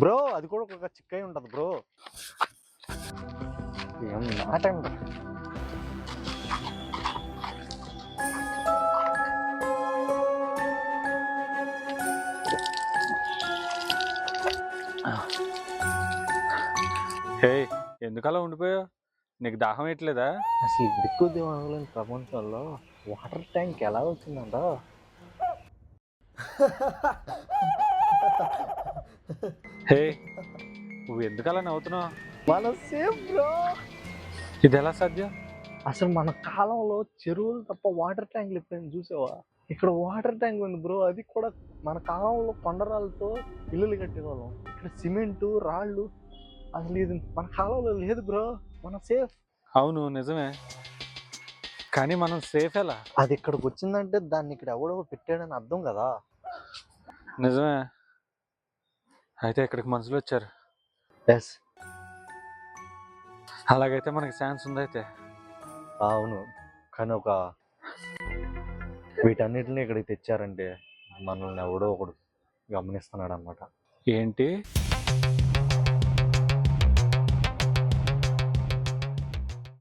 Bro అది కూడా ఒక చిక్కై ఉంటది బ్రో. ఏం నా టైం హే, ఎందుకలా ఉండిపోయావు? నీకు దాహం ఎట్లేదా? అసలు దిక్కు దివాణం ప్రపంచంలో వాటర్ ట్యాంక్ ఎలా వచ్చిందంట? హే, నువ్వు ఎందుకలా నవ్వుతున్నావు? మన సేఫ్ బ్రో. ఇది ఎలా సాధ్యం? అసలు మన కాలంలో చెరువులు తప్ప వాటర్ ట్యాంకులు ఎప్పుడైనా చూసావా? ఇక్కడ వాటర్ ట్యాంక్ ఉంది బ్రో. అది కూడా మన కాలంలో కొండరాళ్ళతో ఇల్లులు కట్టేవాళ్ళం. ఇక్కడ సిమెంటు రాళ్ళు. అసలు ఇది మన కాలంలో లేదు బ్రో. మన సేఫ్. అవును, నిజమే. కానీ మనం సేఫ్ ఎలా? అది ఇక్కడికి వచ్చిందంటే దాన్ని ఇక్కడ ఎవడో పెట్టాడని అర్థం కదా. నిజమే. అయితే ఇక్కడికి మనుషులు వచ్చారు. ఎస్, అలాగైతే మనకి ఛాన్స్ ఉందైతే. అవును. కానీ వీటన్నిటిని ఇక్కడికి తెచ్చారంటే మనల్ని ఎవడో ఒకడు గమనిస్తున్నాడు అన్నమాట. ఏంటి?